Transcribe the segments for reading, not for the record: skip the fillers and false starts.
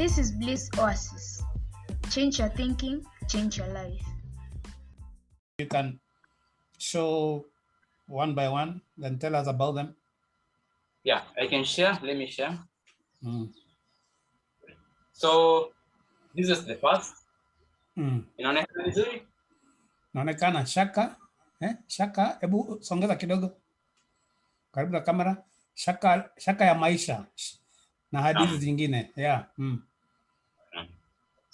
This is Bliss Oasis. Change your thinking, change your life. You can show one by one, then tell us about them. Yeah, I can share. Let me share. Mm. So this is the first. Mm. Inaonekana vizuri? Naonekana Shaka. Shaka, hebu songeza kidogo karibu na kamera. Shaka ya maisha na hadithi zingine. Yeah. Mm.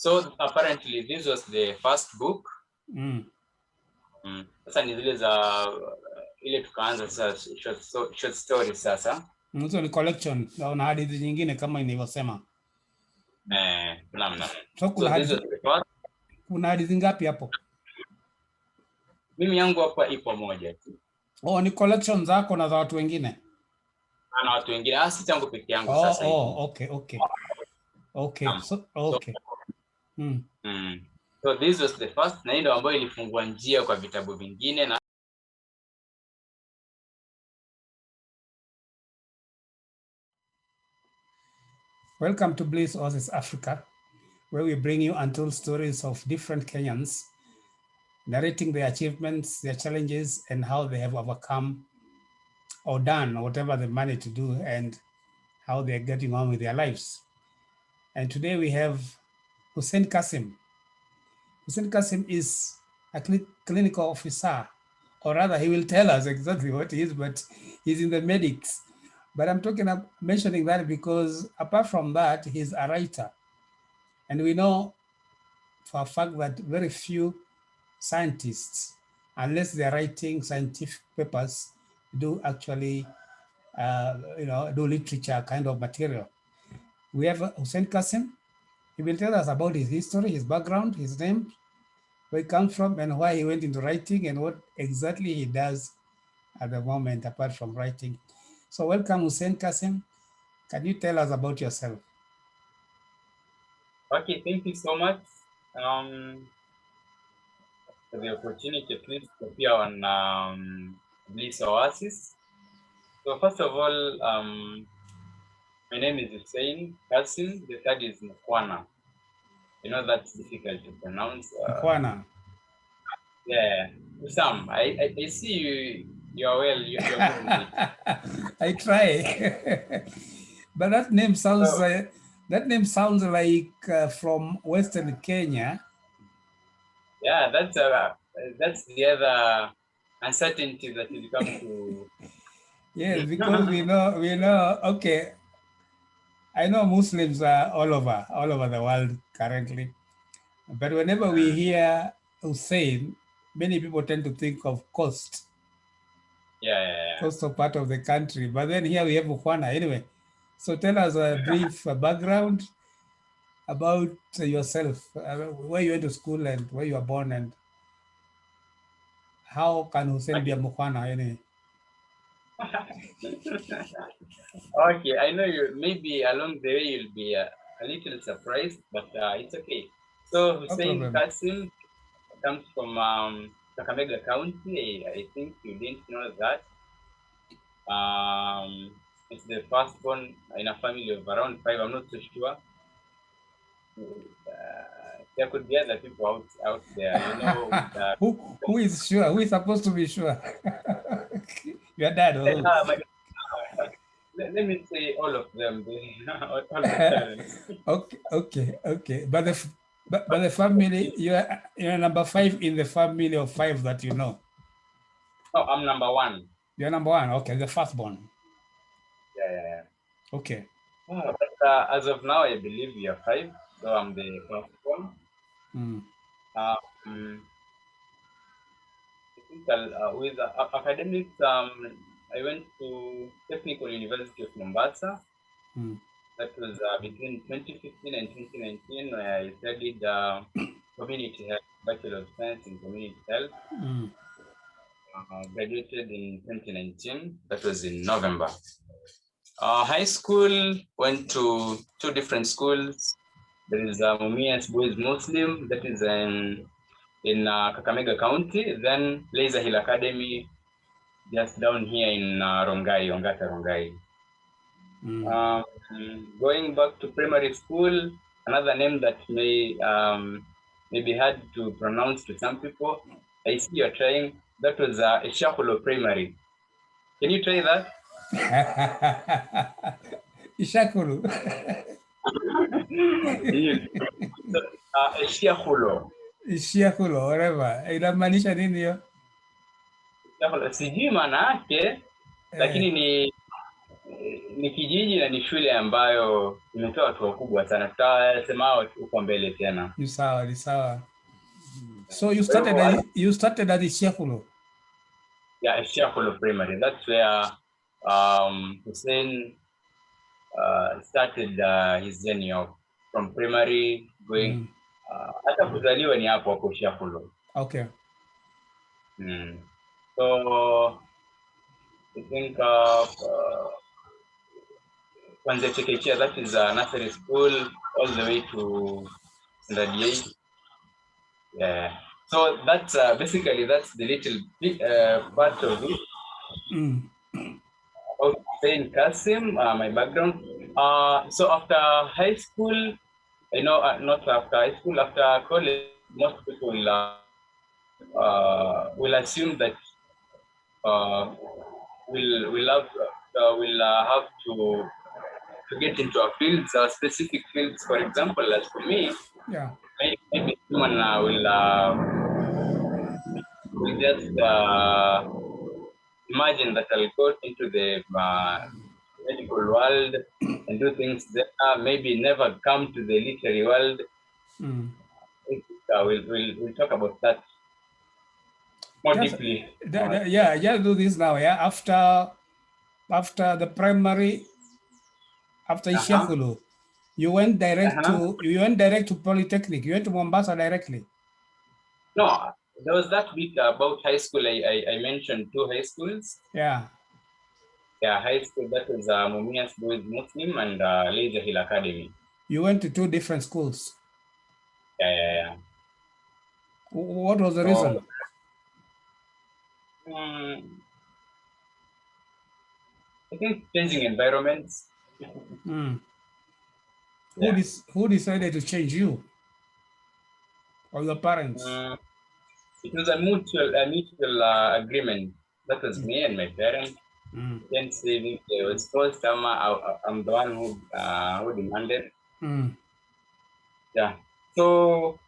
So apparently this was the first book. Sasa ni zile za ile tukaanza sasa short story sasa. Hizo ni collection na hadithi nyingine kama nilivyosema. Naam. So kuna hadithi ngapi hapo? Mimi yangu hapa ipo moja tu. Oh, ni collection zako na za watu wengine? Na watu wengine. Si tangu peke yangu sasa hivi. Okay. So, okay. So this was the first, na ndio ambayo ilifungua njia kwa vitabu vingine na Welcome to Bliss Oasis Africa, where we bring you untold stories of different Kenyans, narrating their achievements, their challenges, and how they have overcome or done whatever they managed to do and how they're getting on with their lives. And today we have Hussein Kassim. Hussein Kassim is a clinical officer, or rather he will tell us exactly what he is, but he's in the medics. But I'm mentioning that because apart from that, he's a writer. And we know for a fact that very few scientists, unless they're writing scientific papers, do actually do literature kind of material. We have Hussein Kassim. He will tell us about his history, his background, his name, where he comes from, and why he went into writing, and what exactly he does at the moment apart from writing. So welcome, Hussein Kassim. Can you tell us about yourself? Okay, thank you so much for the opportunity to appear on Bliss Oasis. So first of all, my name is Hussein Kassim. The third is Mkwana. You know that's difficult to pronounce. Mkwana. Yeah, Sam. I see you. You're well. You're good. I try, but that name sounds like from Western Kenya. Yeah, that's the other uncertainty that will come to. Yes, because we know. Okay, I know Muslims are all over the world currently, but whenever we hear Hussein, many people tend to think of coast. Yeah. Coastal part of the country, but then here we have Mkwana. Anyway, so tell us a brief background about yourself, where you went to school and where you were born, and how can Hussein be a Mkwana anyway? Okay, I know you. Maybe along the way you'll be a little surprised, but it's okay. So Hussein Kassim comes from Kakamega County. I think you didn't know that. It's the firstborn in a family of around 5. I'm not so sure. There could be other people out there, you know. Who is sure? Who is supposed to be sure? Your dad. Let me say all of them. All the Okay. But the family, you're number 5 in the family of 5 that you know. No, I'm number 1. You're number 1. Okay, the firstborn. Yeah. Okay. But as of now, I believe we are 5, so I'm the firstborn. I think with academics, I went to Technical University of Mombasa. That was between 2015 and 2019, where I studied community health, Bachelor of Science in Community Health. Graduated in 2019. That was in November. High school, went to 2 different schools. There is Mumias Boys Muslim, that is in Kakamega County. Then Laser Hill Academy, just down here in Ongata Rongai. Going back to primary school, another name that may be hard to pronounce to some people. I see you're trying. That was Ishakulo Primary. Can you try that? Ishakulu. Ishakulo. Ishiakulo, whatever. Inamaanisha nini hiyo? Sijui maana yake, lakini ni kijiji na ni shule ambayo imetoa watu wakubwa sana. Tutasema huko mbele tena. Ni sawa, ni sawa. So you started at Ishiakulo? Yeah, Ishiakulo Primary. That's where Hussein started his journey from primary going. Hata kuzaliwa ni hapo Ishiakulo. Okay. So I think kwanza chekechea, that is nursery school all the way to standard 8. Yeah. So that's basically that's the little bit part of it. About Hussein Kassim, my background. So after high school, not after high school, after college, most people will assume that we'll have to get into a field, specific fields. For example, as for me, yeah, maybe someone will just imagine that I'll go into the medical world and do things there. Maybe never come to the literary world. We'll talk about that more deeply. Just do this now. Yeah, after the primary, after Ishiakulo, you went direct to Polytechnic. You went to Mombasa directly. No, there was that bit about high school. I mentioned 2 high schools. Yeah. Yeah, high school, that was Mumias Boys Muslim and Laser Hill Academy. You went to 2 different schools. Yeah. What was the reason? I think changing environments. Who decided to change you? Or your parents? It was a mutual agreement. That was me and my parents. Then saving, it was first time I'm the one who demanded. Yeah. So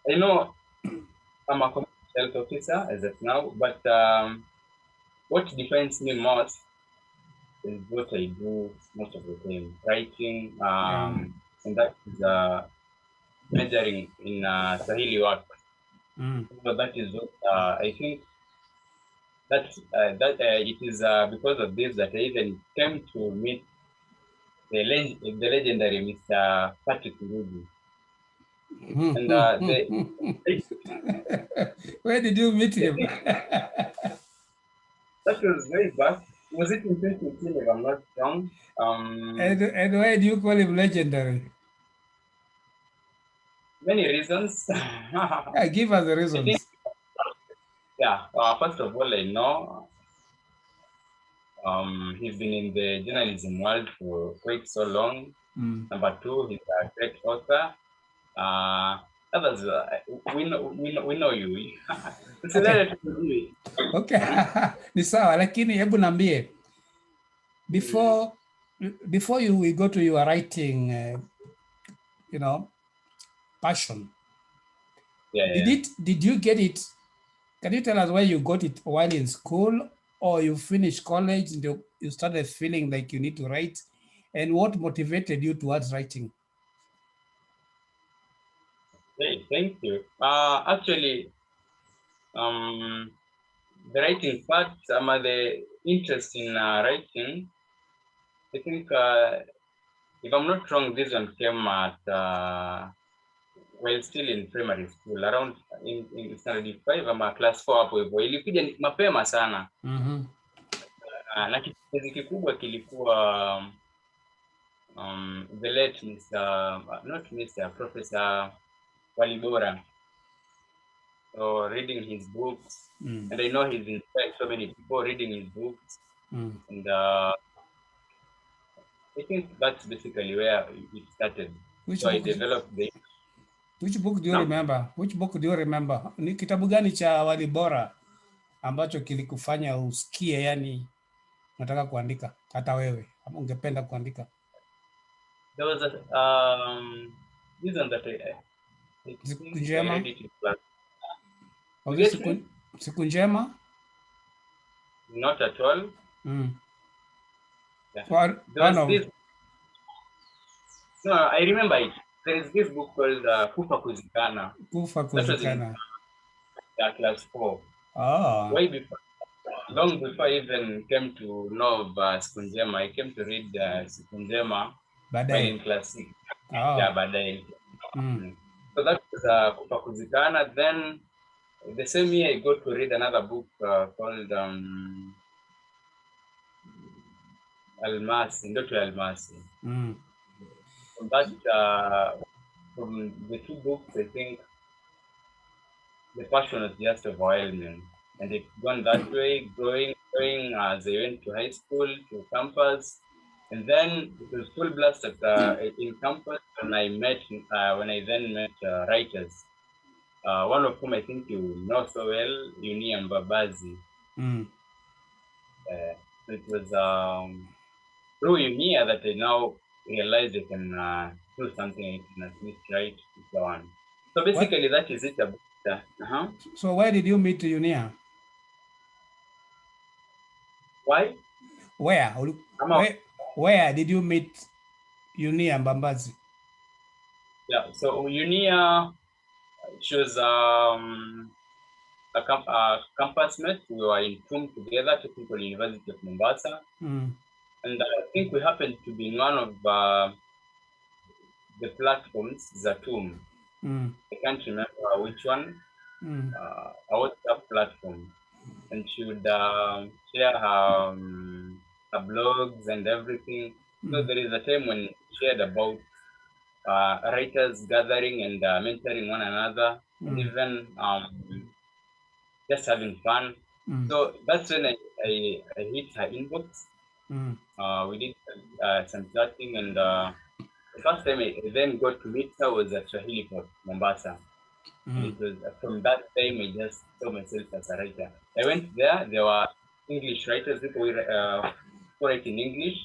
I know I'm a community health officer as of now, but what defines me most is what I do most of the time, writing, and that is measuring in Swahili work. So that is what I think that it is because of this that I even came to meet the legendary Mr. Patrick Ngugi. And where did you meet him? That was very back. Was it in 2015, if I'm not wrong? And why do you call him legendary? Many reasons. Give us the reasons. First of all, I know he's been in the journalism world for quite so long. Number 2, he's a great author. Others, we know you. Okay. Ni sawa, lakini hebu niambie, before we go to your writing, passion. Did you get it? Can you tell us where you got it while in school, or you finished college and you started feeling like you need to write, and what motivated you towards writing? Hey, thank you. Actually, the writing part, the interest in writing, I think, if I'm not wrong, this one came at while still in primary school, around in standard 5 ama class 4 hapo hivyo. Ilikuja mapema sana. Na kitu kikubwa kilikuwa the late Professor Walibora'S. So reading his books, and I know he's inspired so many people reading his books, and I think that's basically where it started. Which So I book? developed the. Which book do you No. remember? Which book do you remember? Ni kitabu gani cha Walibora ambacho kilikufanya usikie yani unataka kuandika hata wewe ama ungependa kuandika? There was a this one that I Siku think I njema? read it in class. You Was it get me? siku njema? Not at all. Yeah. Or There one was of this. No, I remember it. There is this book called Kufa Kuzikana. Kufa That was in Kuzikana. class 4. Oh. Way before, long before I even came to know of Siku Njema, I came to read Siku Njema while in class 6. Oh. Yeah, Baadaye. So that was Kufa Kuzikana. Then the same year I got to read another book called Almasi, Ndoto ya Almasi. From that, from the two books, I think the passion was just overwhelming, and it's gone that way, growing as I went to high school, to campus, and then it was full blast at in campus when I then met writers. One of whom I think you know so well, Uni and Babazi. So it was through Unia that I now realized I can do something, I can at least write and so on. So basically, that is it. So where did you meet Unia? Why? Where did you meet Unia and Bambazi? Yeah, so Unia, she was a campus mate. We were in TUM together, Technical University of Mombasa. And I think we happened to be in one of the platforms, Zatum. I can't remember which one. A WhatsApp platform. And she would share her blogs and everything. So there is a time when she shared about writers gathering and mentoring one another, and even just having fun. So that's when I hit her inbox. We did some chatting, and the first time I then got to meet her was at Swahili Port, Mombasa. And it was from that time I just saw myself as a writer. I went there. There were English writers, people who write in English.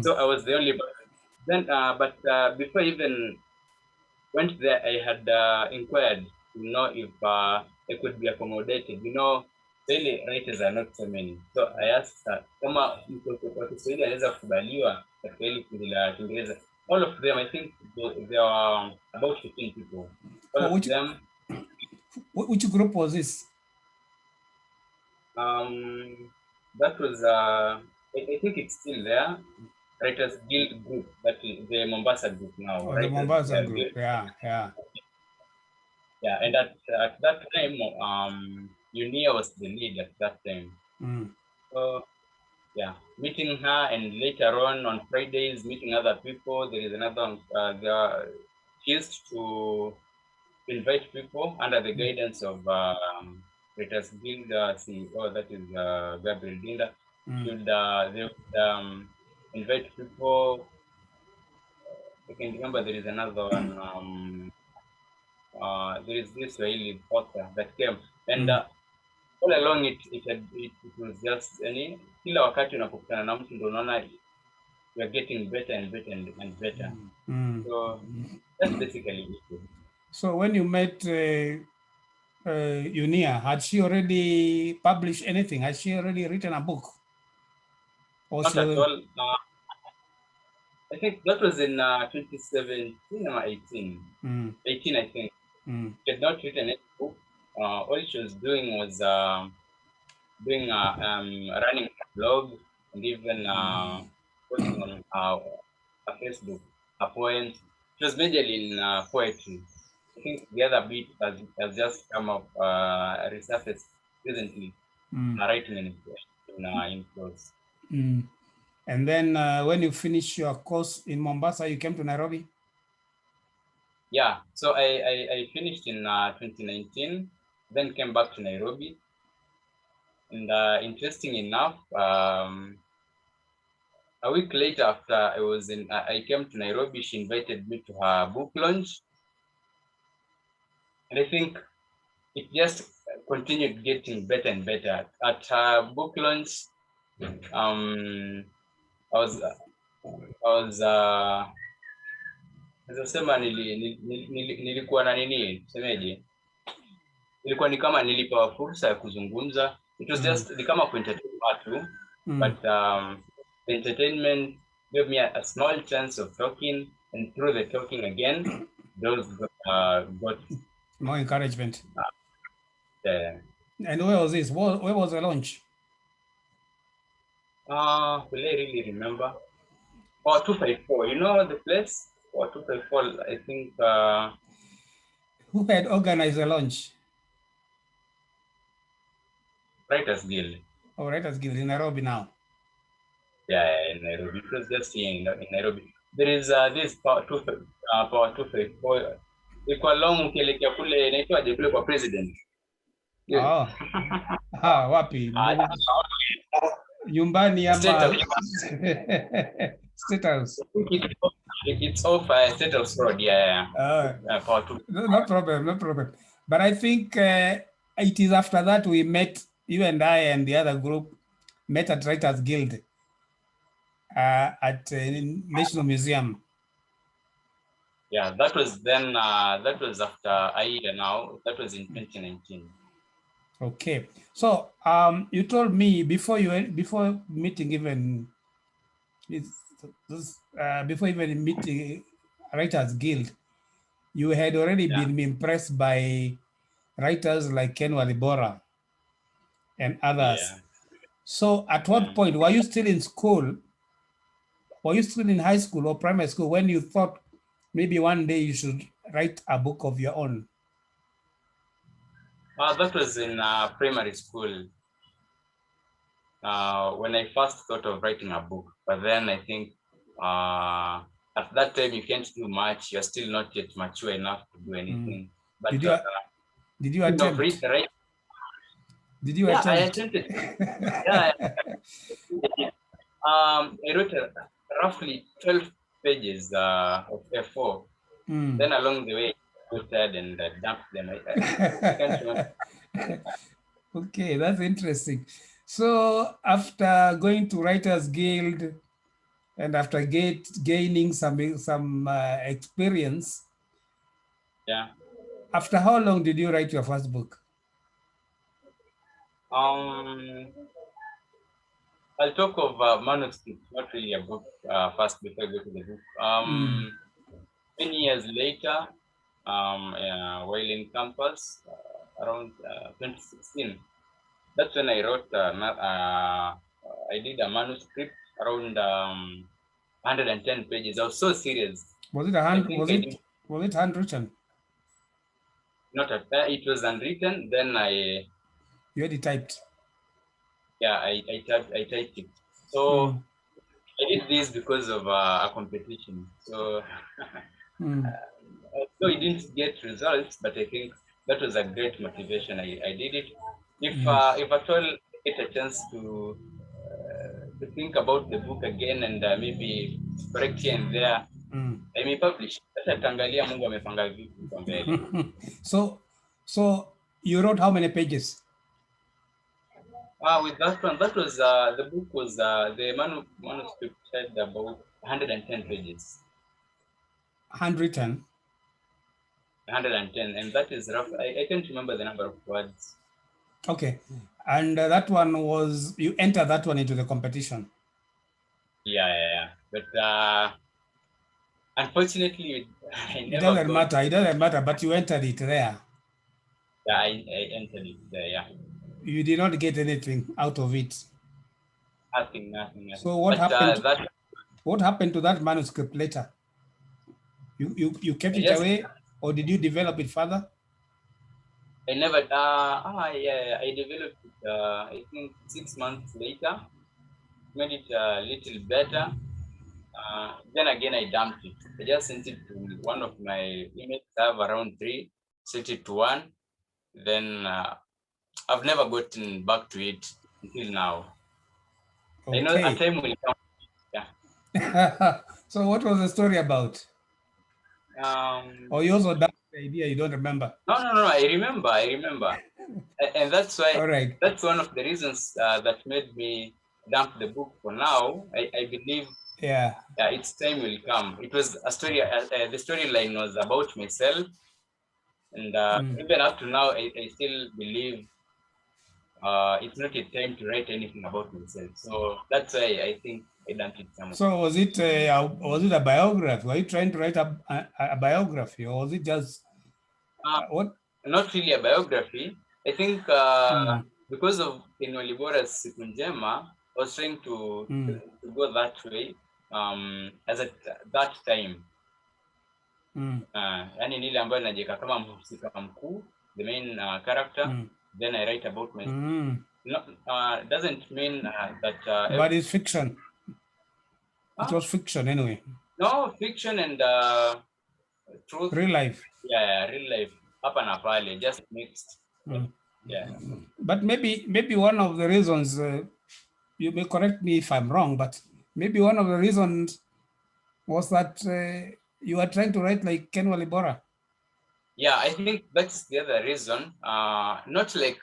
So I was the only person. Then, but before I even went there, I had inquired to know if I could be accommodated. You know, daily writers are not so many. So I asked her, kama kwa Kiswahili anaweza kubaliwa katika hili kundi la Kiingereza. All of them, I think there are about 15 people. All of them. Which group was this? That was, I think it's still there. Writers Guild Group, that is the Mombasa group now. Oh, the Mombasa group, yeah. Yeah, and at that time, Unia was the lead at that time. So, yeah, meeting her, and later on Fridays, meeting other people. There is another one. She used to invite people under the guidance of Writers Guild CEO, that is Gabriel Dinda. They would invite people. I can remember there is another one. There is this Swahili author that came, and all along it was just kila wakati unapokutana na mtu ndio unaona we are getting better and better and better. So that's basically it. So when you met Unia, had she already published anything? Had she already written a book? Not at all. I think that was in 2017 or 18. 18, I think. She had not written any book. All she was doing was running a blog, and even posting on her Facebook, her poems. She was majorly in poetry. I think the other bit has just come up, resurfaced recently. Writing in prose. And then when you finished your course in Mombasa, you came to Nairobi? Yeah, so I finished in 2019, then came back to Nairobi. And interesting enough, A week later, after I came to Nairobi, she invited me to her book launch. And I think it just continued getting better and better. At her book launch, I was nasema nilikuwa na nini semeje, ilikuwa ni kama nilipewa fursa ya kuzungumza. It was just ni kama kuentertain watu, but the entertainment gave me a small chance of talking, and through the talking again, those got more encouragement. And where was this? Where was the launch? Will I really remember? 254. You know the place? 254. I think. Who had organized the launch? Writers Guild. Oh, Writers Guild in Nairobi now. Yeah, in Nairobi. It was just here in Nairobi. There is this power 254. Ilikuwa long ukielekea kule inaitwaje kule kwa president. Oh. Wapi? Nyumbani ama State House. It's off State House Road, yeah. No problem. But I think it is after that we met, you and I and the other group met at Writers Guild at National Museum. Yeah, that was then. That was after AIDA. Now that was in 2019. Okay, so you told me before meeting even before even meeting Writers Guild, you had already been impressed by writers like Ken Walibora and others. Yeah. So at what point were you still in school? Were you still in high school or primary school when you thought maybe one day you should write a book of your own? That was in primary school when I first thought of writing a book. But then I think at that time you can't do much. You're still not yet mature enough to do anything. But did you attempt? Did you attempt? I attempted. Yeah. I wrote roughly 12 pages of A4. Then along the way, I tired and dumped them. I can't remember. Okay, that's interesting. So after going to Writers Guild and after gaining some experience, yeah. After how long did you write your first book? I'll talk of manuscript, not really a book first before I go to the book. Many years later, while in campus, around 2016, that's when I wrote, I did a manuscript around 110 pages. I was so serious. Was it was it handwritten? Not it was unwritten. Then you had it typed. Yeah, I typed it. So I did this because of a competition. So so it didn't get results, but I think that was a great motivation. I did it. If at all get a chance to think about the book again and maybe correct here and there, I may publish. So you wrote how many pages? With that one, that was the book was the manuscript had about 110 pages. 110. 110, and that is rough. I can't remember the number of words. Okay, and that one was, you entered that one into the competition. Yeah. But unfortunately, it doesn't matter, but you entered it there. Yeah, I entered it there, yeah. You did not get anything out of it. Nothing. So what happened? What happened to that manuscript later? You kept it away, or did you develop it further? I never. I developed it. I think 6 months later. Made it a little better. Then again, I dumped it. I just sent it to one of my emails. I have around 3. Sent it to one. Then I've never gotten back to it until now. Okay. I know a time will come. Yeah. So what was the story about? Or you also dumped the idea, you don't remember? No, I remember. And that's why, All right. that's one of the reasons that made me dump the book for now. I believe Yeah. its time will come. It was a story, the storyline was about myself. And even up to now, I still believe it's not a time to write anything about myself. So that's why I think I dumped it somewhere. So was it a biography? Were you trying to write a biography, or was it just what? Not really a biography. I think because of Walibora'S Sikunjema, I was trying to go that way as at that time. Yani nile ambayo najiweka kama mhusika mkuu, the main character, then I write about myself. Doesn't mean that... but it's fiction. It was fiction anyway. No, fiction and truth. Real life. Yeah, real life. Hapa na pale, just mixed. Yeah. But maybe one of the reasons, you may correct me if I'm wrong, but maybe one of the reasons was that you are trying to write like Ken Walibora. Yeah, I think that's the other reason. Not like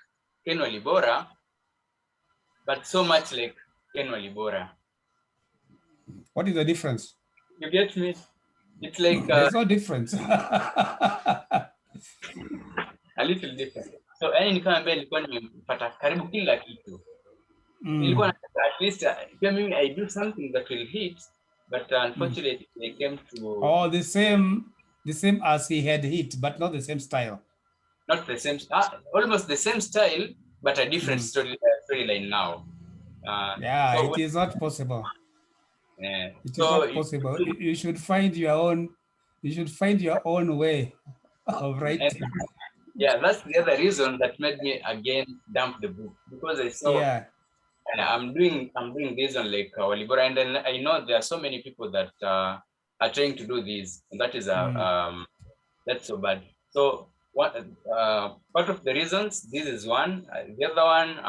Ken Walibora, but so much like Ken Walibora. What is the difference? You get me? It's like... There's no difference. A little different. So yani ni kama mbele nilikuwa nimepata karibu kila kitu. Nilikuwa nataka at least pia mimi I do something that will hit, but unfortunately I came to... the same as he had hit, but not the same style. Not the same, almost the same style, but a different storyline now. So it is not possible. Yeah. It is not possible. You should find your own. You should find your own way of writing. Yeah, that's the other reason that made me again dump the book, because I saw I'm doing this on like Walibora, and then I know there are so many people that are trying to do this, and that is that's so bad. So what part of the reasons, this is one. The other one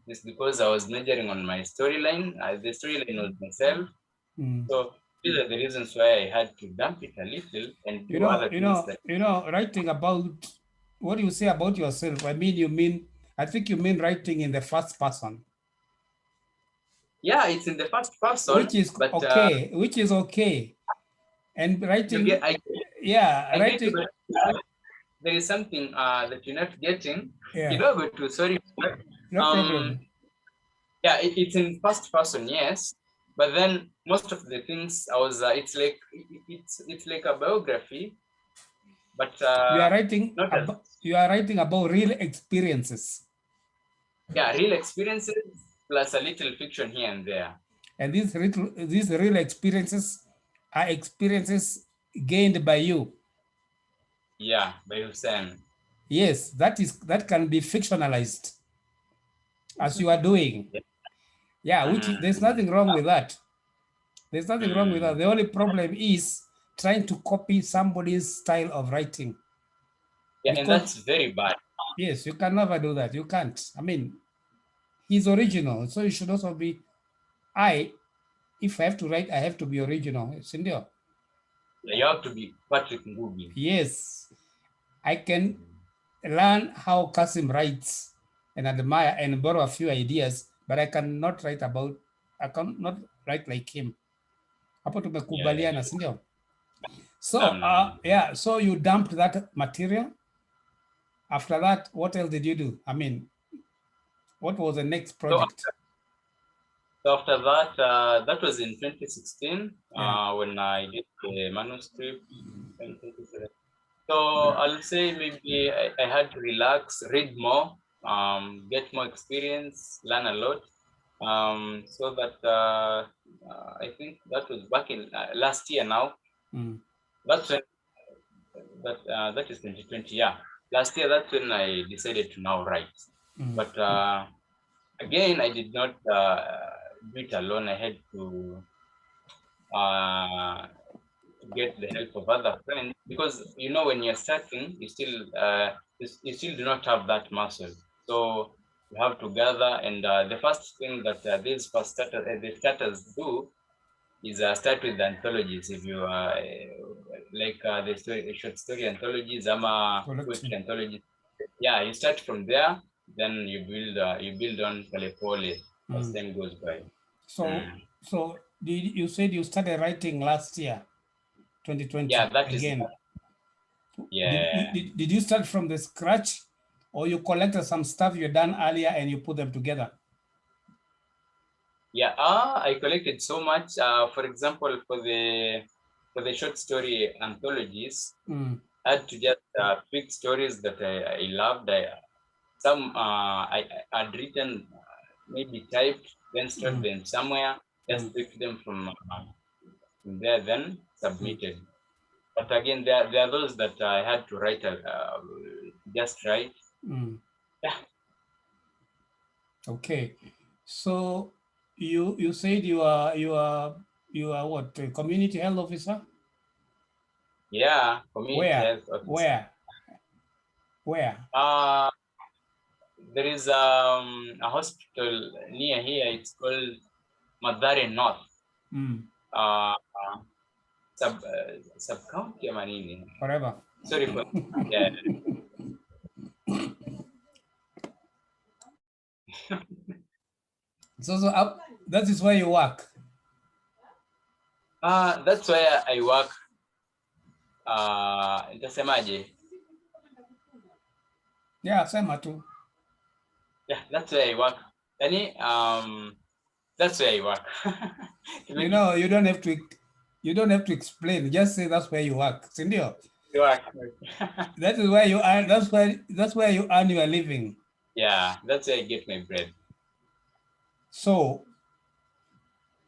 is because I was majoring on my storyline. The storyline was myself. So these are the reasons why I had to dump it a little and do other things. Writing about what do you say about yourself? I think you mean writing in the first person. Yeah, it's in the first person, which is okay. Which is okay. And writing, writing. There is something that you're not getting. Yeah. You don't go to sorry. No problem. Yeah, it's in first person, yes. But then most of the things I was, it's like a biography. But you are writing about real experiences. Yeah, real experiences plus a little fiction here and there. And these real experiences are experiences gained by you. Yeah, by Hussein. Yes, that can be fictionalized, as you are doing. Yeah, which there's nothing wrong with that. There's nothing wrong with that. The only problem is trying to copy somebody's style of writing. Yeah, and that's very bad. Yes, you can never do that. You can't. I mean, he's original, so you should also be. If I have to write, I have to be original. Sindio. You have to be Patrick Ngugi. Yes, I can learn how Kassim writes and admire and borrow a few ideas, but I cannot write like him. Hapo tumekubaliana, sindio? So so you dumped that material. After that, what else did you do? I mean, what was the next project? So after that, that was in 2016 when I did the manuscript. So I'll say maybe I had to relax, read more, get more experience, learn a lot. So that I think that was back in last year now. That's when that is 2020. Yeah, last year, that's when I decided to now write. But again, I did not do it alone. I had to get the help of other friends, because when you're starting, you still do not have that muscle. So you have to gather, and the first thing that these first starters do is start with the anthologies. If you like the short story anthologies, poetry anthologies. Yeah, you start from there, then you build on pole pole as time goes by. So you said you started writing last year, 2020. Yeah, that again. is. Yeah. Did you start from the scratch, or you collected some stuff you done earlier and you put them together? Yeah, I collected so much. For example, for the short story anthologies, I had to just pick stories that I loved. Some I had written, maybe typed, then stored them somewhere, just picked them from there, then submitted. But again, there are those that I had to write, just write. Yeah. Okay, so you said you are what, a community health officer? Yeah, community health officer. Where? There is a hospital near here. It's called Madare North. Sub county manini. Forever. Sorry for yeah. So that is where you work. That's where I work. Nitasemaje? Yeah, sema tu. Yeah, that's where I work. That's where I work. You know, you don't have to explain. Just say that's where you work. Sindio? You work. That is where you earn. That's where you earn your living. Yeah, that's where I get my bread. So,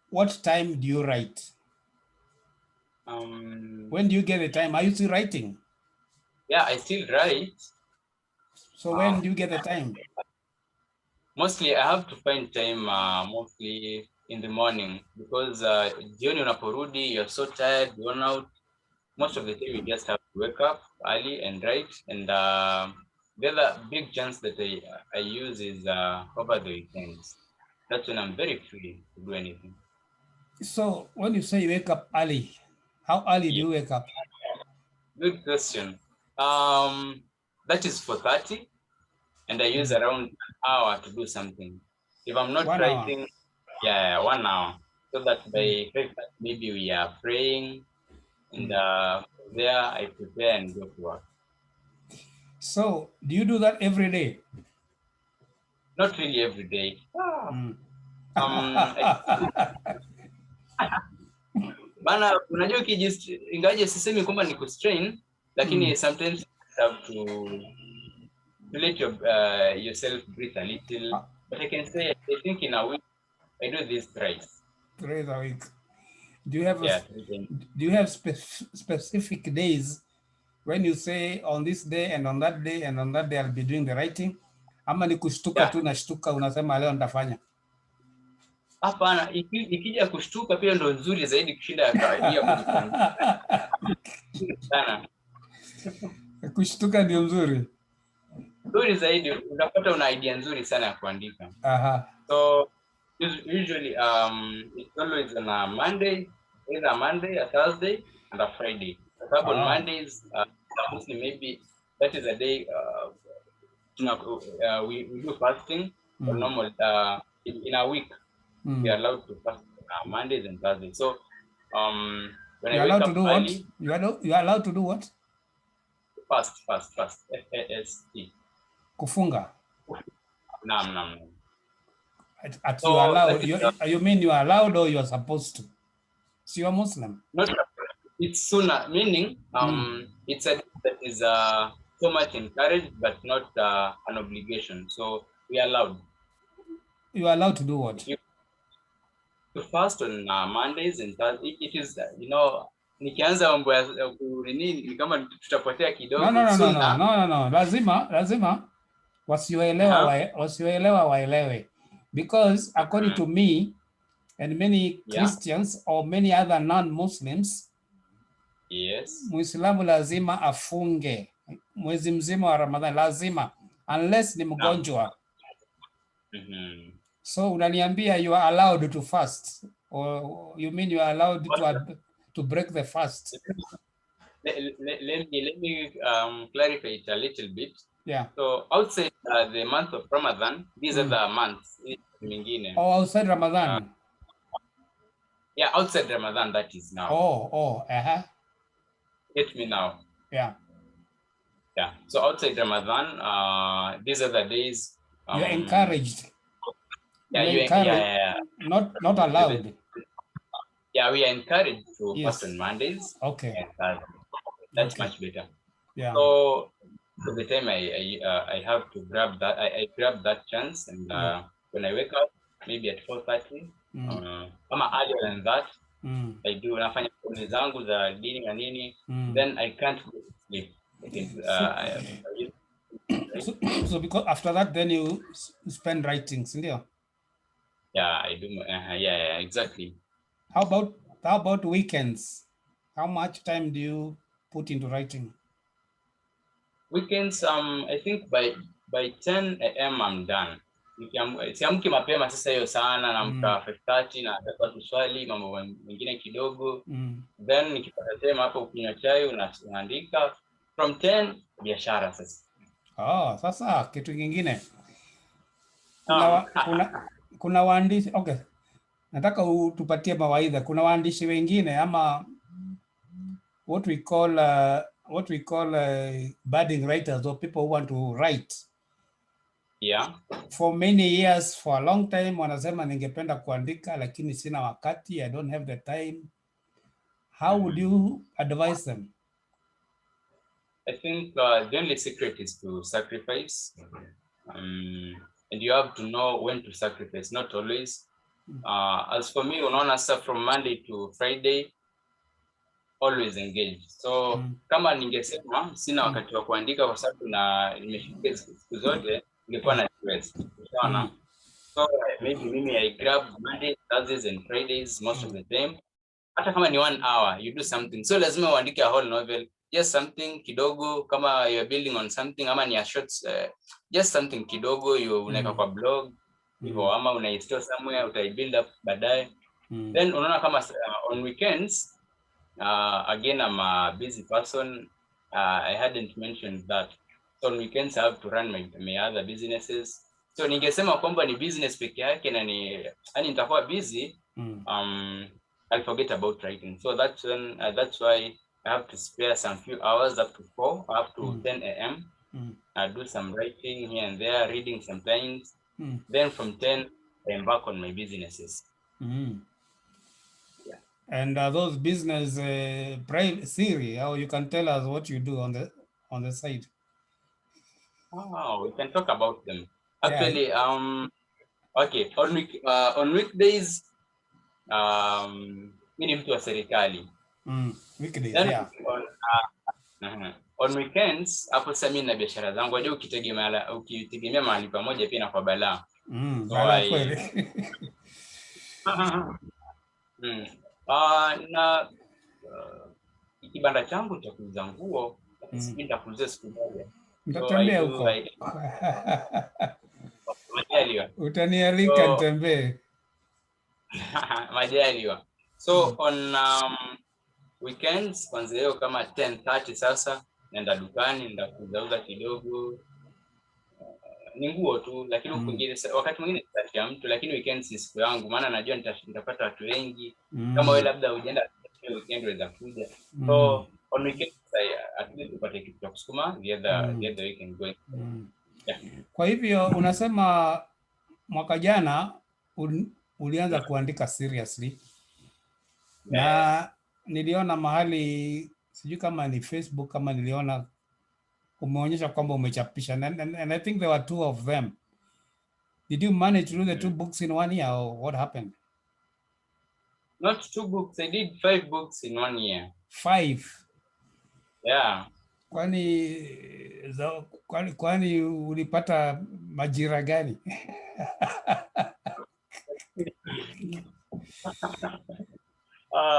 what time do you write? When do you get the time? Are you still writing? Yeah, I still write. So when do you get the time? Mostly I have to find time mostly in the morning, because jioni unaporudi, you're so tired, worn out. Most of the time you just have to wake up early and write. And the other big chance that I use is over the weekends. That's when I'm very free to do anything. So when you say you wake up early, how early do you wake up? Good question. That is 4:30, and I use around an hour to do something. If I'm not writing, yeah, 1 hour. So that by 5:30 maybe we are praying, and there I prepare and go to work. So do you do that every day? Not really every day. Bana, unajua ingaje sisemi kwamba ni kustrain, lakini sometimes you have to let yourself breathe a little. But I can say, I think in a week I do this thrice. Thrice a week. Do you have specific days when you say on this day and on that day and on that day I'll be doing the writing? Ama ni kushtuka tu nashtuka unasema leo nitafanya? Hapana, ikija kushtuka pia ndo nzuri zaidi kushinda ya kujipanga. Sana. Kushtuka ndio nzuri. Nzuri zaidi, unapata una idea nzuri sana ya kuandika. So usually it's always on a Monday, either a Monday, a Thursday, and a Friday. So on Mondays, mostly maybe that is a day we do fasting. Or normal in a week. We are allowed to fast Mondays and Thursdays. So when I wake up early, you are allowed to do what? Fast. F-A-S-T. Kufunga. No. So you are allowed. You mean you are allowed or you are supposed to? So you are Muslim. Not. It's sunnah, meaning it's a that is so much encouraged, but not an obligation. So we are allowed. You are allowed to do what? To fast on Mondays and Thursdays. It is, nikianza mambo ya ni kama tutapotea kidogo. No. Lazima wasioelewa waelewe. Because according to me and many Christians or many other non-Muslims, Muislamu lazima afunge mwezi mzima wa Ramadhani, lazima, unless ni mgonjwa. So unaniambia you are allowed to fast Or you mean you are allowed to break the fast? Let me clarify it a little bit. Yeah. So outside the month of Ramadan, these are the months. Oh, outside Ramadan. Yeah, outside Ramadan, that is now. Get me now. Yeah. Yeah. So outside Ramadan, these are the days. You're encouraged. Yeah, you're encouraged. Not allowed. Yeah, we are encouraged to fast on Mondays. Okay. That's much better. Yeah. So the time I have to grab that, I grab that chance, and when I wake up, maybe at 4:30, ama earlier than that, I do nafanya shughuli zangu za dini na nini, then I can't go to sleep. So because after that, then you spend writing, yeah? Yeah, I do. Yeah, exactly. How about weekends? How much time do you put into writing? Weekends, I think by 10 a.m. I'm done. Siamki mapema sasa hiyo sana, naamka 5:30 na natafuta swali mambo mengine kidogo. Then nikipata time hapo ukinywa chai unaandika from 10 biashara sasa. Sasa kitu kingine. Kuna waandishi, okay. Nataka utupatie mawaidha. Kuna waandishi wengine ama what we call budding writers, or people who want to write. Yeah. For many years, for a long time, wanasema ningependa kuandika lakini sina wakati, I don't have the time. How would you advise them? I think the only secret is to sacrifice. And you have to know when to sacrifice, not always. As for me, unaona sasa from Monday to Friday, always engaged. So kama ningesema sina wakati wa kuandika kwa sababu nimeshika siku zote, ningekuwa na stress. Unaona? So maybe mimi I grab Monday, Thursdays and Fridays most of the time. Hata kama ni 1 hour, you do something. So lazima uandike a whole novel, just something kidogo, kama you're building on something, ama ni a short, just something kidogo, you unaweka kwa blog, hivyo, ama unaistore somewhere, utaibuild up baadaye. Then unaona kama on weekends, again, I'm a busy person. I hadn't mentioned that. So on weekends, I have to run my other businesses. So ningesema kwamba ni business peke yake na nitakuwa busy, I'll forget about writing. So that's when that's why I have to spare some few hours up to 4, up to 10 a.m. I do some writing here and there, reading sometimes. Then from 10, I embark on my businesses. Yeah. And those business private series, how you can tell us what you do on the side? We can talk about them. Actually, okay, on weekdays, mimi ni mtu wa serikali. Weekdays, then, yeah. On weekends, hapo sasa mimi na biashara zangu. Unajua ukitegemea mahali pamoja pia na kwa balaa. Balaa kweli. Na kibanda changu cha kuuza nguo, sijui nitakuuzia siku moja. Nitatembea huko. Majaliwa. Utanialika nitembee. Majaliwa. So on weekends, kwanza leo kama 10:30 sasa, naenda dukani, nenda kuuza kidogo. Ni nguo tu, lakini wakati mwingine nitatia mtu, lakini weekends si siku yangu, maana najua nitapata watu wengi. Kama wewe labda hujaenda weekend unaweza kuja. So on weekends at least upate kitu cha kusukuma the other weekend going. Yeah. Kwa hivyo unasema mwaka jana ulianza kuandika seriously. Na niliona mahali, sijui kama ni Facebook, kama niliona umeonyesha kwamba umechapisha, and I think there were 2 of them. Did you manage to do the 2 books in 1 year, or what happened? Not 2 books, I did 5 books in 1 year. 5? Yeah. Kwani ulipata majira gani?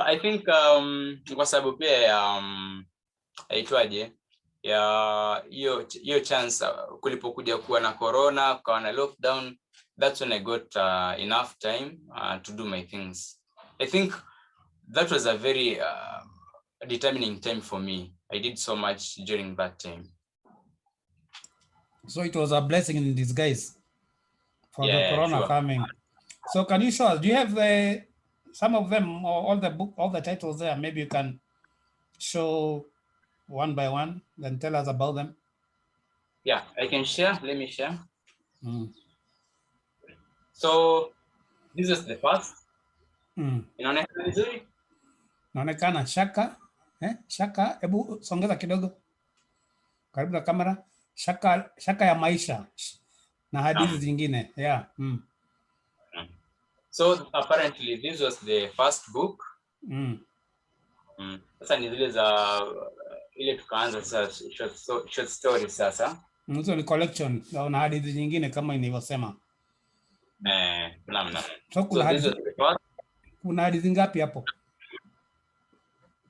I think kwa sababu pia aitwaje ya hiyo chance kulipokuja kuwa na corona, kwa na lockdown, that's when I got enough time to do my things. I think that was a very determining time for me. I did so much during that time. So it was a blessing in disguise for the corona sure. coming. So can you show us, do you have some of them or all the book, all the titles there? Maybe you can show one by one, then tell us about them. Yeah, I can share. Let me share. So this is the first. Inaonekana vizuri? Inaonekana Shaka. Shaka, hebu songeza kidogo. Karibu na kamera. Shaka ya maisha na hadithi zingine. Yeah. So apparently this was the first book. Sasa ni zile za ile tukaanza sasa short story sasa. Hizo ni collection na hadithi nyingine kama nilivyosema. Namna. So kuna hadithi ngapi hapo?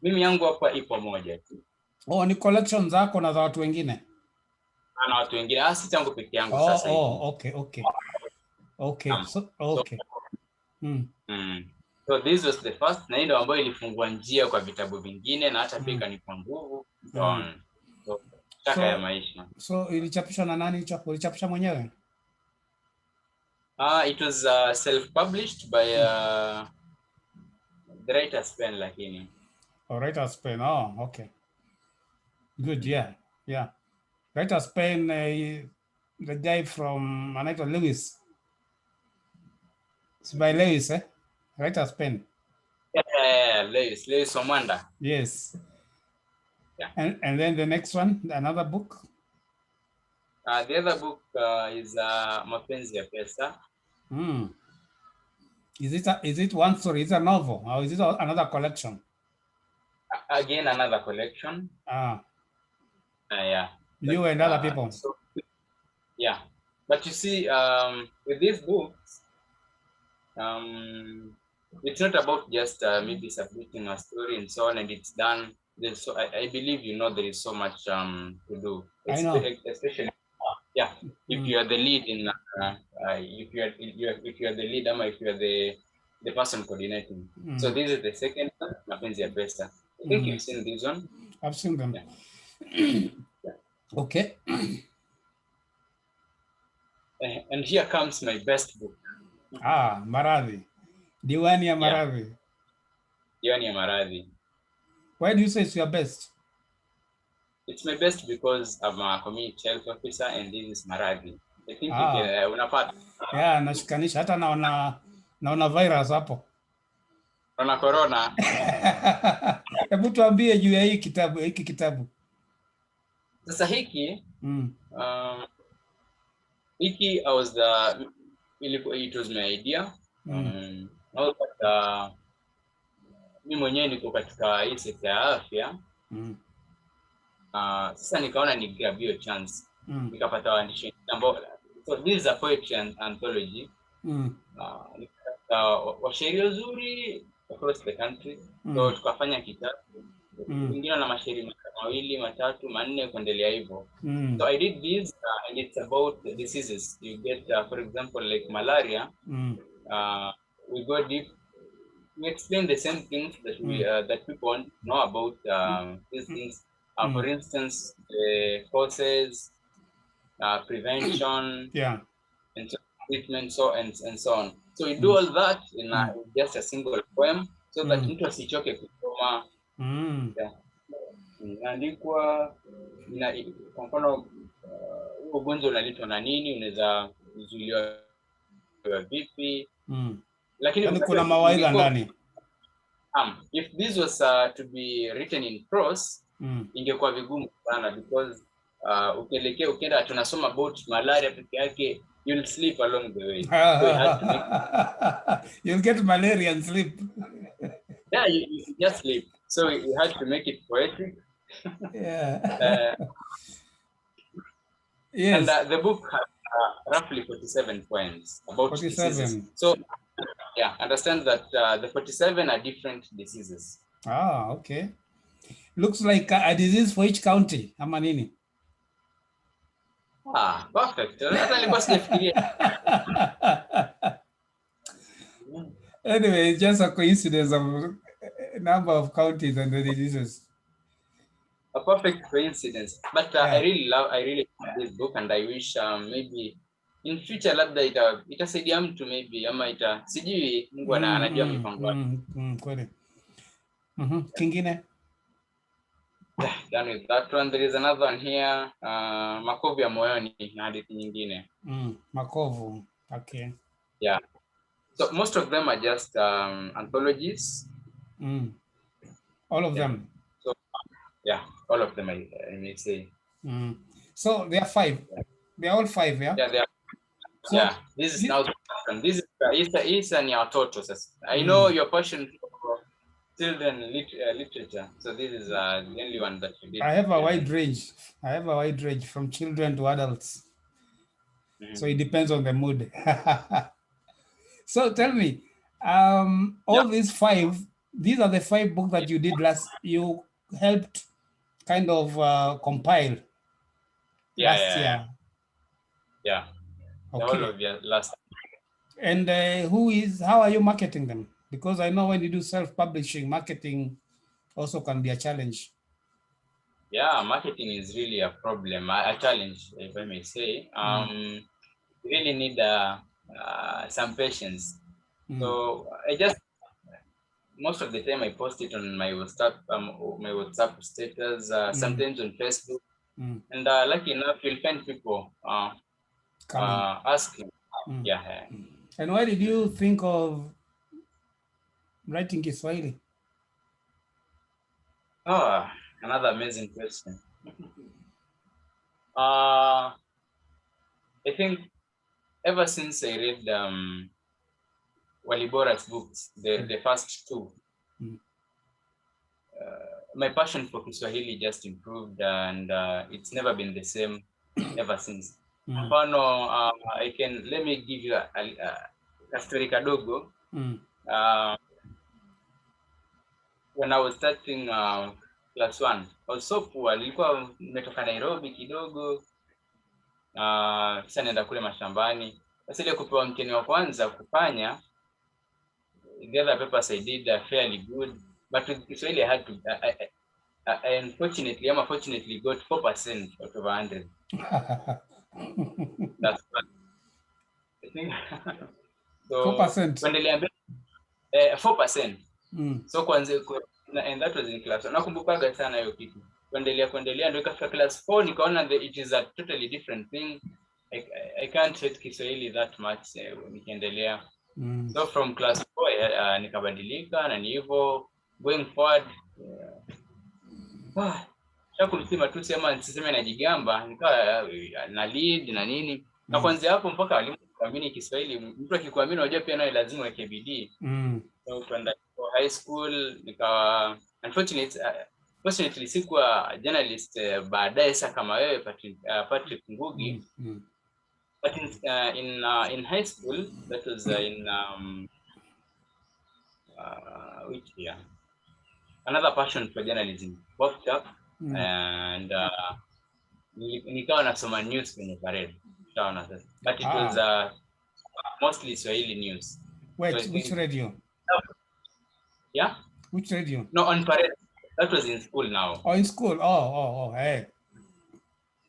Mimi yangu hapa ipo moja tu. Oh, ni collection zako na za watu wengine? Na watu wengine. Si tangu peke yangu sasa hivi. Okay. So, okay. So this was the first, na ndio ambayo ilifungua njia kwa vitabu vingine na hata pia kanipa nguvu. So Shaka ya maisha. So ilichapishwa na nani? Ulichapisha mwenyewe? It was self-published by the Writer's Pen lakini. Writer's Pen. Oh, okay. Good, yeah. Writer's Pen, the guy from Anita Lewis. It's by Lewis, Writer's Pen. Yeah, Lewis Omanda. Yes. Yeah. And then the next one, another book. The other book is MAPENZI YA PESA. Is it one story? Is it a novel or is it another collection? Again, another collection. Yeah. You and other people. So, yeah, but you see, with these books, it's not about just maybe submitting a story and so on, and it's done. So I believe there is so much to do. I know. Especially, if you are the lead in, if you are the lead, if you are the person coordinating. So this is the second one, MAPENZI YA PESA. I think you've seen this one. I've seen them. Yeah. Okay. And here comes my best book. Maradhi. DIWANI YA MARADHI. DIWANI YA MARADHI. Why do you say it's your best? It's my best because I'm a community health officer and this is Maradhi. I think unapata. Yeah, nashikanisha hata naona virus hapo. Naona corona. Hebu tuambie juu ya hiki kitabu. Sasa hiki it was my idea. Mimi mwenyewe niko katika hii sekta ya afya. Sasa nikaona ni grab your chance. Nikapata waandishi ambao, so this is a poetry anthology. Washairi wazuri across the country. So tukafanya kitabu. Wengine na mashairi mawili, matatu, manne kuendelea hivyo. So I did this and it's about the diseases. You get for example like malaria. We go deep. We explain the same things that that people want to know about these things. For instance, causes, prevention, and treatment, and so on. So we do all that in just a single poem, so that mtu asichoke kusoma. Inaandikwa kwa mfano ugonjwa unaletwa na nini, unaweza kuzuiliwa vipi. Lakini kuna mawaidha ndani. If this was to be written in prose, ingekuwa vigumu sana because ukienda tunasoma about malaria peke yake, you'll sleep along the way. So you'll get malaria and sleep. Yeah, you just sleep. So we had to make it poetic. Yeah. Yes. And the book has roughly 47 poems about 47. diseases. So understand that the 47 are different diseases. Okay. Looks like a disease for each county. Ama nini? Perfect. Anyway, it's just a coincidence of a number of counties and the diseases. A perfect coincidence. But Yeah. I really love this book, and I wish maybe in future labda itasaidia mtu maybe ama sijui Mungu anajua mipango yake. Kweli. Kingine? Done with that one. There is another one here. Makovu ya Moyoni na hadithi nyingine. Makovu. Okay. Yeah. So most of them are just anthologies. All of them. So yeah, all of them I may say. So there are 5. They are all 5, yeah? Yeah, they are. So, yeah, this is now the passion. This is an watoto. I know your passion for children literature. So this is the only one that you did. I have a wide range. From children to adults. So it depends on the mood. So tell me, all these 5, these are the 5 books that you did you helped kind of compile last year. Yeah. Okay. The whole of last. And how are you marketing them? Because I know when you do self-publishing, marketing also can be a challenge. Yeah, marketing is really a problem, a challenge, if I may say. You really need some patience. So most of the time I post it on my WhatsApp status, sometimes on Facebook. And lucky enough, you'll find people asking. Yeah. And why did you think of writing Kiswahili? Oh, another amazing question. I think ever since I read Walibora'S books, the first 2, my passion for Kiswahili just improved, and it's never been the same ever since. Let me give you a story kadogo. When I was starting class 1, I was so poor. Nilikuwa nimetoka Nairobi kidogo. Sasa nenda kule mashambani. Sasa ile kupewa mtihani wa kwanza kufanya, the other papers I did fairly good, but with Kiswahili I had to I unfortunately got 4% out of 100. That's bad. I think so 4%. 4%. So and that was in class. Nakumbukaga sana hiyo kitu. Kuendelea ndio ikafika class 4 nikaona it is a totally different thing. I can't hate Kiswahili that much nikiendelea. So from class 4 nikabadilika na ni hivyo going forward. Shakumsema tu sema niseme najigamba, nikawa na lead na nini. Na kuanzia hapo mpaka walimu kuamini Kiswahili. Mtu akikuamini unajua pia naye lazima weke bidii. So kwenda high school nikawa unfortunately sikuwa journalist baadaye sasa kama wewe Patrick Ngugi. But in high school, that was in which year? Another passion for journalism popped up, and nikawa nasoma news kwenye parade. But it was mostly Swahili news. Wait, which radio? Yeah? Which radio? No, on parade. That was in school now. Oh, in school. Oh, hey.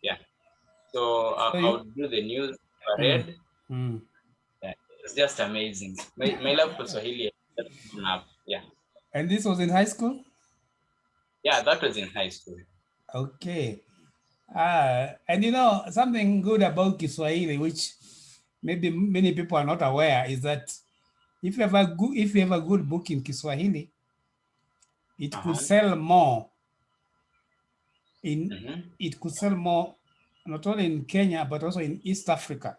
Yeah. So I would do the news parade. Yeah, it's just amazing. My love for Swahili. Yeah. And this was in high school? Yeah, that was in high school. Okay. And you know, something good about Kiswahili, which maybe many people are not aware, is that if you have a good book in Kiswahili, it could sell more. It could sell more not only in Kenya but also in East Africa.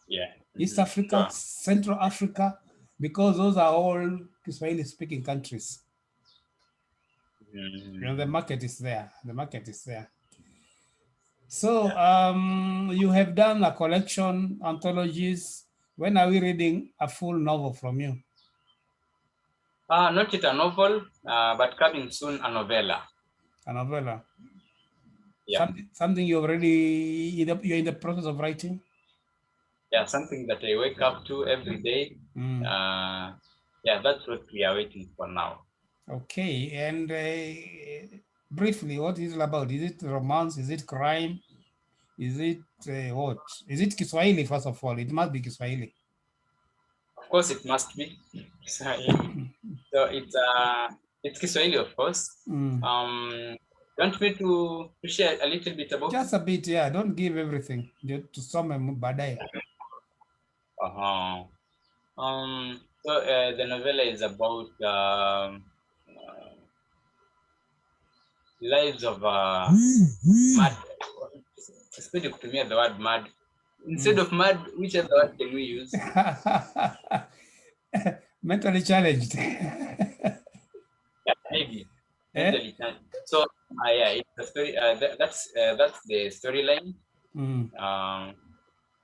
Yeah. East Africa, Central Africa, because those are all Kiswahili-speaking countries. You know, the market is there. So you have done a collection, anthologies. When are we reading a full novel from you? Not yet a novel, but coming soon, a novella. A novella? Yeah. Something you're in the process of writing? Yeah, something that I wake up to every day Yeah, that's what we are waiting for now. Okay, and briefly, what is it about? Is it romance? Is it crime? Is it what? Is it Kiswahili, first of all? It must be Kiswahili. Of course, it must be. So it's Kiswahili, of course. Want me to share a little bit about just a bit, yeah. Don't give everything to some baadaye. So the novella is about lives of mad. Especially kutumia the word mad. Instead of mad, which other word can we use? Mentally challenged. Yeah, maybe. Mentally challenged. So yeah, it's the story. That's the storyline.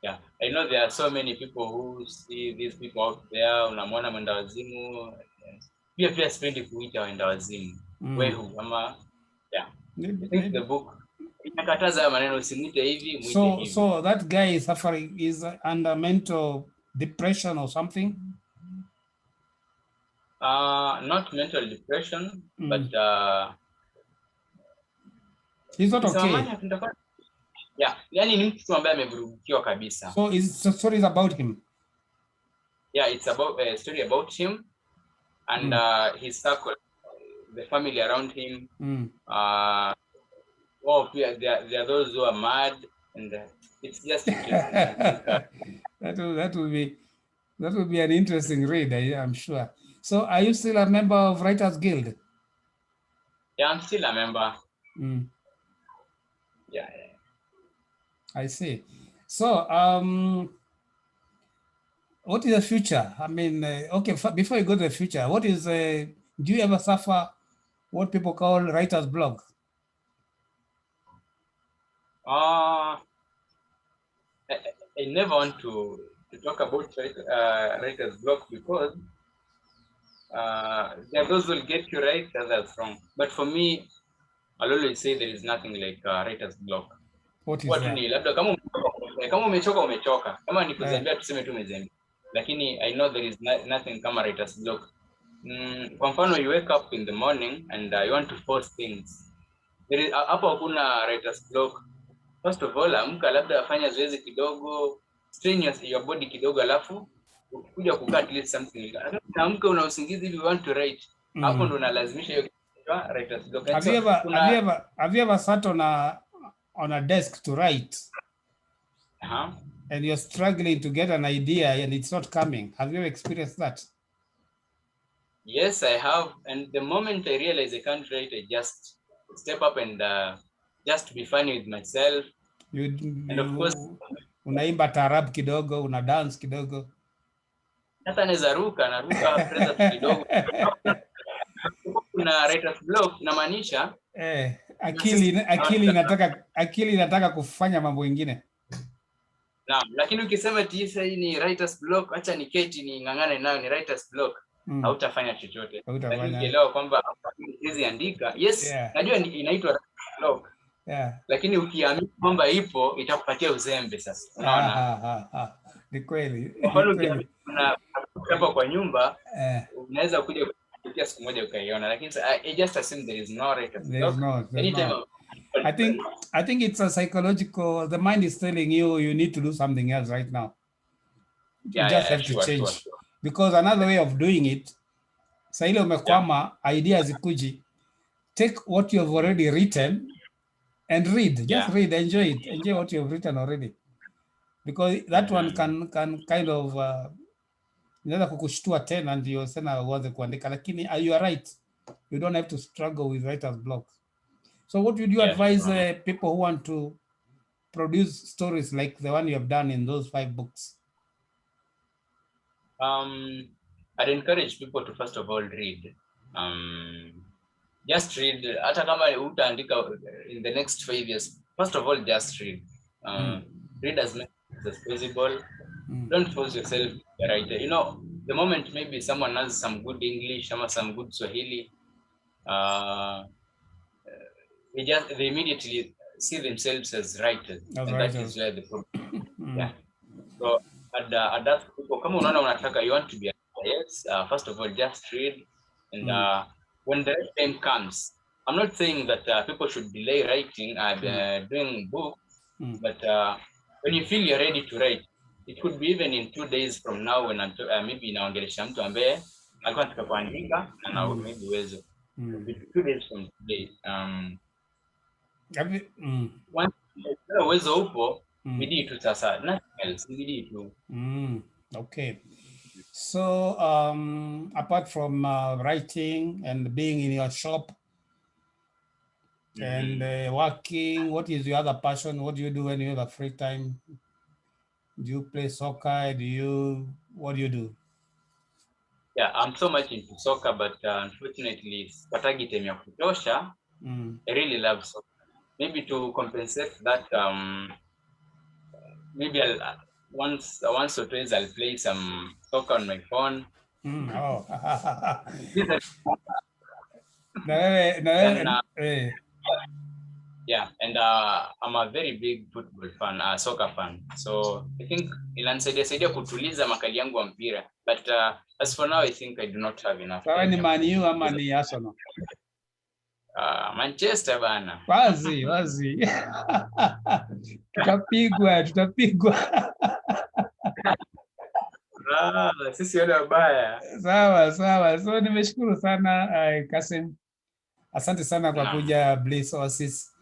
Yeah, I know there are so many people who see these people out there. Unamwona mwenda wazimu. Pia sipendi kuita wenda wazimu. Wehu ama yeah. I think the book inakataza maneno usimwite hivi, mwite hivi. So that guy is suffering is under mental depression or something? Not mental depression, but he's not okay. Yeah, yani ni mtu ambaye amevurugikiwa kabisa. So the story is about him. Yeah, it's about a story about him and his circle, the family around him. There are those who are mad, and it's just interesting. that will be an interesting read, I'm sure. So, are you still a member of Writers Guild? Yeah, I'm still a member. Yeah. I see. So, what is the future? I mean, okay, before you go to the future, what is, do you ever suffer what people call writer's block? I never want to talk about writer's block because there are those who will get you right, others wrong. But for me, I'll always say there is nothing like writer's block. What is that? Labda kama umechoka, kama ni kuzembea tuseme tu umezembea. Lakini I know there is nothing kama writer's block. Kwa mfano, you wake up in the morning and you want to force things. There is hapo hakuna writer's block. First of all, amka, labda afanya zoezi kidogo, strain your body kidogo, alafu ukikuja kukaa at least something. Amka una usingizi hivi, you want to write. Hapo ndo unalazimisha hiyo writer's block. Have you ever sat on a desk to write? And you're struggling to get an idea and it's not coming. Have you ever experienced that? Yes, I have. And the moment I realize I can't write, I just step up and just be funny with myself. And of course, unaimba tarab kidogo, una dance kidogo. Hata naruka presa kidogo. Kuna writer's block inamaanisha akili inataka kufanya mambo mengine. Naam, lakini ukisema tisa hii ni writer's block, acha niketi ni ngangane nayo ni writer's block, hautafanya chochote. Lakini ukielewa kwamba hizi andika, yes, najua inaitwa writer's block. Lakini ukiamini kwamba ipo itakupatia uzembe sasa. Unaona? Ni kweli. Hapo kwa nyumba unaweza kuja kufikia siku moja ukaiona, lakini I just assume there is no writer's block. Anytime I think it's a psychological, the mind is telling you need to do something else right now. You just have to change. Sure. Because another way of doing it, saile umekwama, ideas zikuji, take what you have already written and read. Just read, enjoy it. Enjoy what you have written already. Because that one can kind of, inaweza kukushtua tena ndio sana uanze kuandika. Lakini you are right. You don't have to struggle with writer's block. So what would you advise people who want to produce stories like the one you have done in those 5 books? I'd encourage people to first of all read. Just read. Hata kama utaandika in the next 5 years, first of all, just read. Read as much as possible. Don't force yourself to be a writer. You know, the moment maybe someone has some good English, some good Swahili, they immediately see themselves as writers, and that is where the problem. So I'd ask kama unaona unataka, you want to be a yes, first of all, just read. And when the right time comes, I'm not saying that people should delay writing, doing books, but when you feel you're ready to write, it could be even in 2 days from now when I'm maybe naongelesha mtu ambaye alikuwa anataka kuandika na maybe uwezo. 2 days from today. Once uwezo upo, bidii tu sasa, nothing else, bidii tu. Okay. So apart from writing and being in your shop and working, what is your other passion? What do you do when you have a free time? Do you play soccer? What do you do? Yeah, I'm so much into soccer, but unfortunately, sipatagi time ya kutosha. I really love soccer. Maybe to compensate that, maybe I'll once or twice I'll play some soccer on my phone. Oh. Yeah, and I'm a very big football fan, soccer fan. So I think inanisaidia kutuliza makali yangu wa mpira. But as for now, I think I do not have enough time. Ni Man U ama ni Arsenal? Manchester bana. Wazi. Tutapigwa. Sisi wale wabaya. Sawa. So nimeshukuru sana Kassim. Asante sana kwa kuja Bliss Oasis.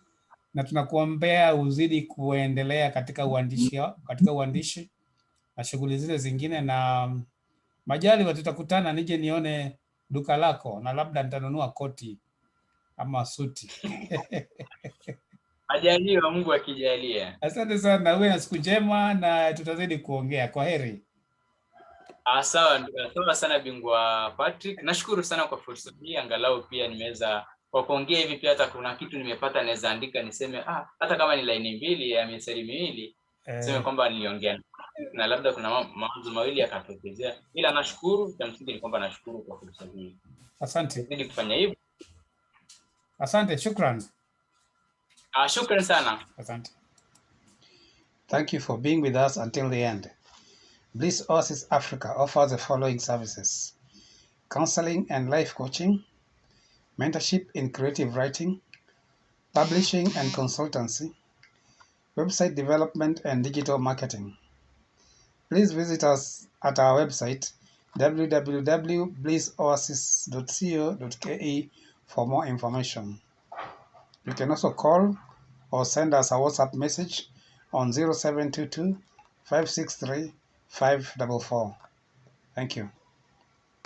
Na tunakuombea uzidi kuendelea katika uandishi na shughuli zile zingine, na majaliwa tutakutana, nije nione duka lako na labda nitanunua koti ama suti. Ajaliwa, Mungu akijalia. Asante sana, uwe na siku njema na tutazidi kuongea. Kwaheri. Sawa sana bingwa Patrick. Nashukuru sana kwa fursa hii, angalau pia nimeweza kwa kuongea hivi, pia hata kuna kitu nimepata naweza andika niseme hata kama ni line 2 ya misali miwili, sema kwamba niliongea na labda kuna mawazo mawili yakatokezea, ila nashukuru, cha msingi ni kwamba nashukuru kwa fursa hii. Asante. Ndio kufanya hivyo. Asante, shukran. Shukran sana. Asante. Thank you for being with us until the end. Bliss Oasis Africa offers the following services: counseling and life coaching, mentorship in creative writing, publishing and consultancy, website development and digital marketing. Please visit us at our website www.blissoasis.co.ke for more information. You can also call or send us a WhatsApp message on 0722 563 544. Thank you.